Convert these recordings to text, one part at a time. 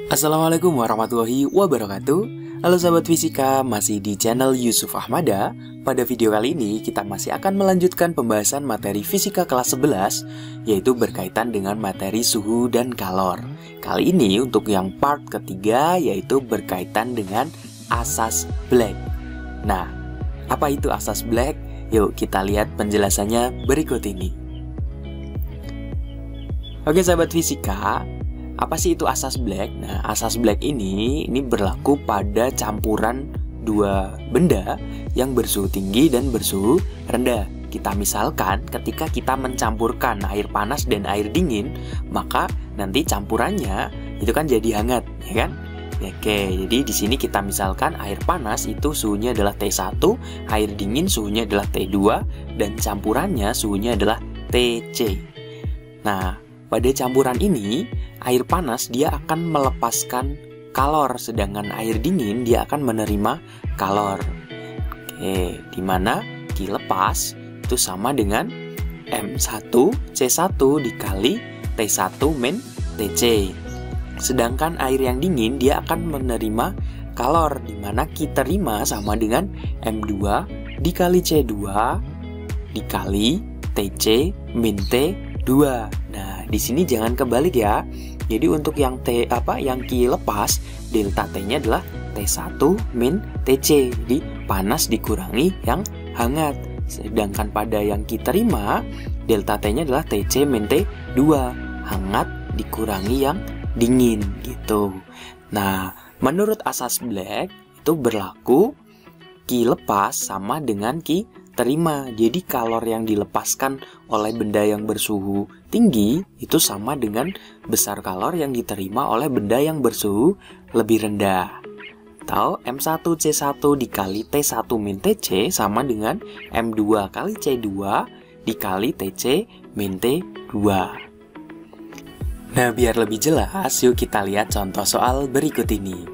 Assalamualaikum warahmatullahi wabarakatuh. Halo sahabat fisika, masih di channel Yusuf Ahmada. Pada video kali ini kita masih akan melanjutkan pembahasan materi fisika kelas 11, yaitu berkaitan dengan materi suhu dan kalor. Kali ini untuk yang part ketiga, yaitu berkaitan dengan asas Black. Nah, apa itu asas Black? Yuk kita lihat penjelasannya berikut ini. Oke sahabat fisika, apa sih itu asas Black? Nah, asas Black ini berlaku pada campuran dua benda yang bersuhu tinggi dan bersuhu rendah. Kita misalkan ketika kita mencampurkan air panas dan air dingin, maka nanti campurannya itu kan jadi hangat, ya kan? Oke, jadi di sini kita misalkan air panas itu suhunya adalah T1, air dingin suhunya adalah T2, dan campurannya suhunya adalah TC. Nah, pada campuran ini, air panas dia akan melepaskan kalor, sedangkan air dingin dia akan menerima kalor. Oke, dimana Q lepas itu sama dengan M1C1 dikali T1 min TC. Sedangkan air yang dingin dia akan menerima kalor, dimana Q terima sama dengan M2 dikali C2 dikali TC min T2. Nah, di sini jangan kebalik ya. Jadi untuk yang yang Q lepas, delta T-nya adalah T1 min TC. Jadi panas dikurangi yang hangat. Sedangkan pada yang Q terima, delta T-nya adalah TC min T2. Hangat dikurangi yang dingin gitu. Nah, menurut asas Black itu berlaku Q lepas sama dengan Q terima. Jadi kalor yang dilepaskan oleh benda yang bersuhu tinggi itu sama dengan besar kalor yang diterima oleh benda yang bersuhu lebih rendah. Atau M1C1 dikali T1 min TC sama dengan M2 kali C2 dikali TC min T2. Nah, biar lebih jelas, yuk kita lihat contoh soal berikut ini.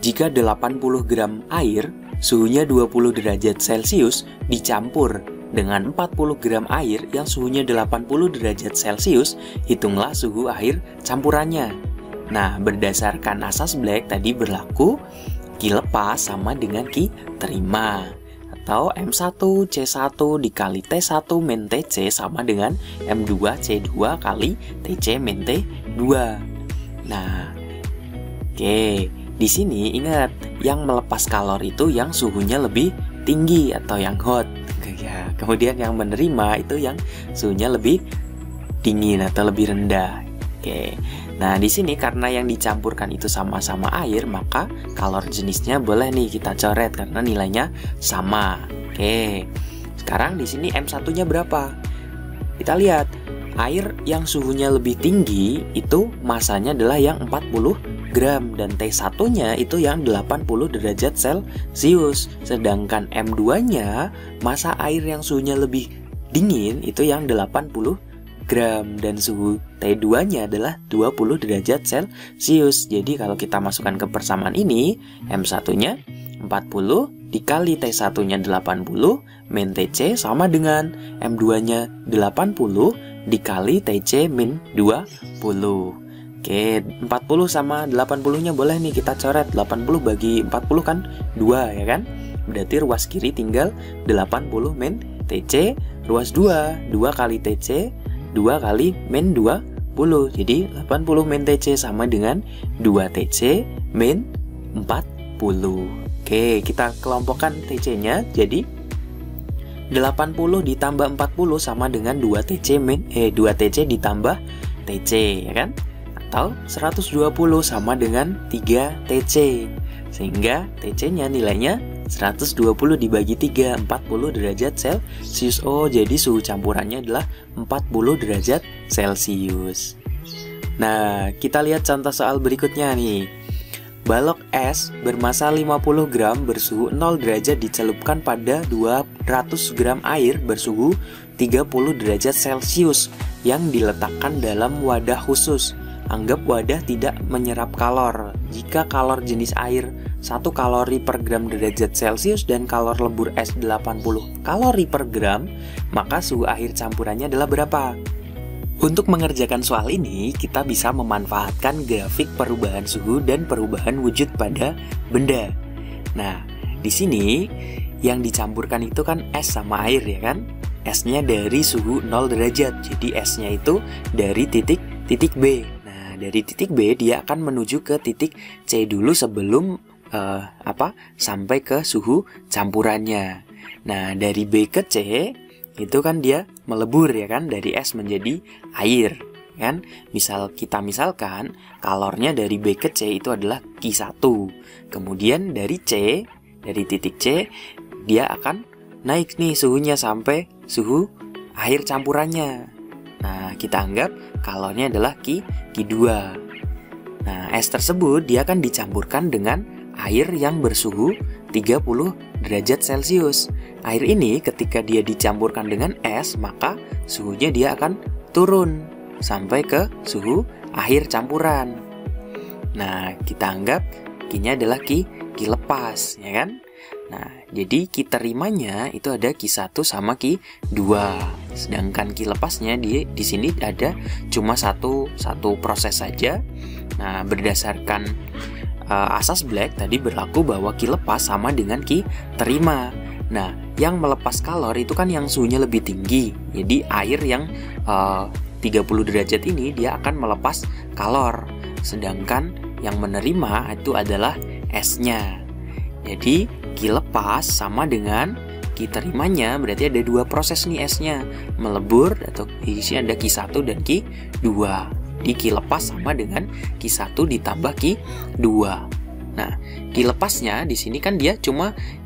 Jika 80 gram air suhunya 20 derajat Celcius dicampur dengan 40 gram air yang suhunya 80 derajat Celcius, hitunglah suhu air campurannya. Nah, berdasarkan asas Black tadi berlaku Q lepas sama dengan Q terima. Atau M1C1 dikali T1 min TC sama dengan M2C2 kali TC min T2. Nah, oke. Di sini ingat, yang melepas kalor itu yang suhunya lebih tinggi atau yang hot. Ya, kemudian yang menerima itu yang suhunya lebih dingin atau lebih rendah. Oke. Nah, di sini karena yang dicampurkan itu sama-sama air, maka kalor jenisnya boleh nih kita coret karena nilainya sama. Oke. Sekarang di sini M1-nya berapa? Kita lihat. Air yang suhunya lebih tinggi itu masanya adalah yang 40 gram dan T1-nya itu yang 80 derajat Celcius. Sedangkan M2-nya masa air yang suhunya lebih dingin itu yang 80 gram dan suhu T2-nya adalah 20 derajat Celcius. Jadi kalau kita masukkan ke persamaan ini, M1-nya 40 dikali T1-nya 80 min TC sama dengan M2-nya 80 dikali TC min 20. Oke, 40 sama 80-nya boleh nih kita coret. 80 bagi 40 kan 2 ya kan? Berarti ruas kiri tinggal 80 min TC, ruas 2 kali TC, 2 kali min 20. Jadi 80 min TC sama dengan 2 TC min 40. Oke, kita kelompokkan TC-nya. Jadi 80 ditambah 40 sama dengan 2 TC ditambah TC, ya kan? Atau 120 sama dengan 3 TC. Sehingga TC-nya nilainya 120 dibagi 3, 40 derajat Celcius. Oh, jadi suhu campurannya adalah 40 derajat Celcius. Nah, kita lihat contoh soal berikutnya nih. Balok es bermasa 50 gram bersuhu 0 derajat dicelupkan pada 200 gram air bersuhu 30 derajat Celcius yang diletakkan dalam wadah khusus. Anggap wadah tidak menyerap kalor. Jika kalor jenis air 1 kalori per gram derajat Celcius dan kalor lebur es 80 kalori per gram, maka suhu air campurannya adalah berapa? Untuk mengerjakan soal ini, kita bisa memanfaatkan grafik perubahan suhu dan perubahan wujud pada benda. Nah, di sini yang dicampurkan itu kan es sama air ya kan? S-nya dari suhu 0 derajat. Jadi S-nya itu dari titik B. Nah, dari titik B dia akan menuju ke titik C dulu sebelum sampai ke suhu campurannya. Nah, dari B ke C itu kan dia melebur ya kan, dari es menjadi air kan. Misalkan kalornya dari B ke C itu adalah Q1. Kemudian dari titik C dia akan naik nih suhunya sampai suhu air campurannya. Nah, kita anggap kalornya adalah Q2. Nah, es tersebut dia akan dicampurkan dengan air yang bersuhu 30 derajat Celcius. Air ini ketika dia dicampurkan dengan es, maka suhunya dia akan turun sampai ke suhu air campuran. Nah, kita anggap Q-nya adalah Q lepas, ya kan? Nah, jadi Q terimanya itu ada Q1 sama Q2. Sedangkan Q lepasnya di sini ada cuma satu proses saja. Nah, berdasarkan asas Black tadi berlaku bahwa Q lepas sama dengan Q terima. Nah, yang melepas kalor itu kan yang suhunya lebih tinggi. Jadi air yang 30 derajat ini dia akan melepas kalor. Sedangkan yang menerima itu adalah esnya. Jadi Q lepas sama dengan Q terimanya, berarti ada dua proses nih esnya. Melebur atau di sini ada Q1 dan Q2. Di Q lepas sama dengan Q1 ditambah Q2. Nah, Q lepasnya di sini kan dia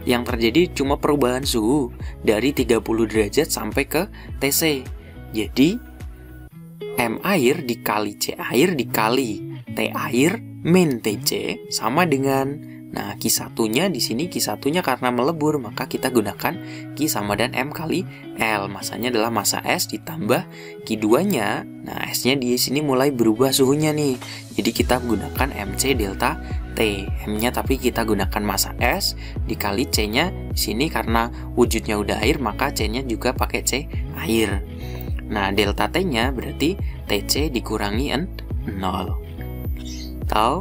yang terjadi cuma perubahan suhu dari 30 derajat sampai ke TC. Jadi M air dikali C air dikali T air min TC sama dengan, nah, Q1-nya di sini Q1-nya karena melebur maka kita gunakan Q sama dan M kali L. Masanya adalah massa S ditambah Q2-nya. Nah, S-nya di sini mulai berubah suhunya nih. Jadi kita gunakan MC delta T. M-nya tapi kita gunakan massa S dikali C-nya di sini karena wujudnya udah air maka C-nya juga pakai C air. Nah, delta T-nya berarti TC dikurangi 0. Tahu?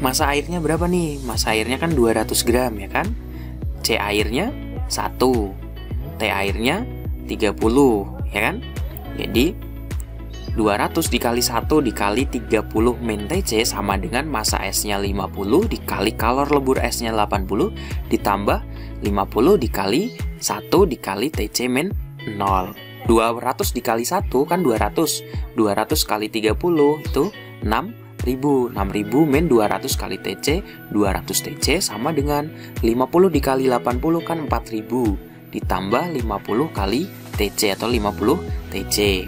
Massa airnya berapa nih? Massa airnya kan 200 gram ya kan? C airnya 1, T airnya 30 ya kan? Jadi 200 dikali 1 dikali 30 min TC sama dengan massa S-nya 50 dikali kalor lebur S-nya 80 ditambah 50 dikali 1 dikali TC min 0. 200 dikali 1 kan 200. 200 kali 30 itu 6.000 min 200 kali TC, 200 TC sama dengan 50 dikali 80 kan 4.000 ditambah 50 kali TC atau 50 TC.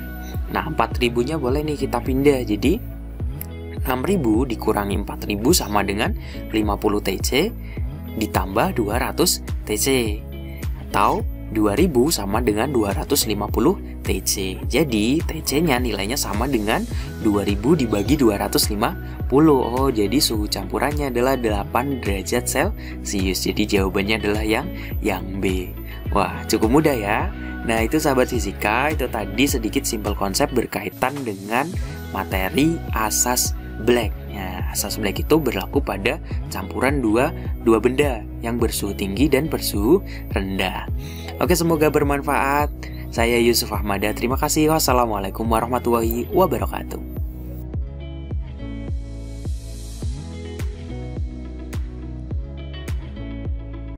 Nah, 4.000-nya boleh nih kita pindah. Jadi 6.000 dikurangi 4.000 sama dengan 50 TC ditambah 200 TC atau 2.000 sama dengan 250 TC. Jadi TC-nya nilainya sama dengan 2.000 dibagi 250. Oh, jadi suhu campurannya adalah 8 derajat Celcius. Jadi jawabannya adalah yang B. Wah, cukup mudah ya. Nah, itu sahabat fisika, itu tadi sedikit simpel konsep berkaitan dengan materi asas Black. Nah, asas Black itu berlaku pada campuran dua benda yang bersuhu tinggi dan bersuhu rendah. Oke, semoga bermanfaat. Saya Yusuf Ahmada. Terima kasih. Wassalamualaikum warahmatullahi wabarakatuh.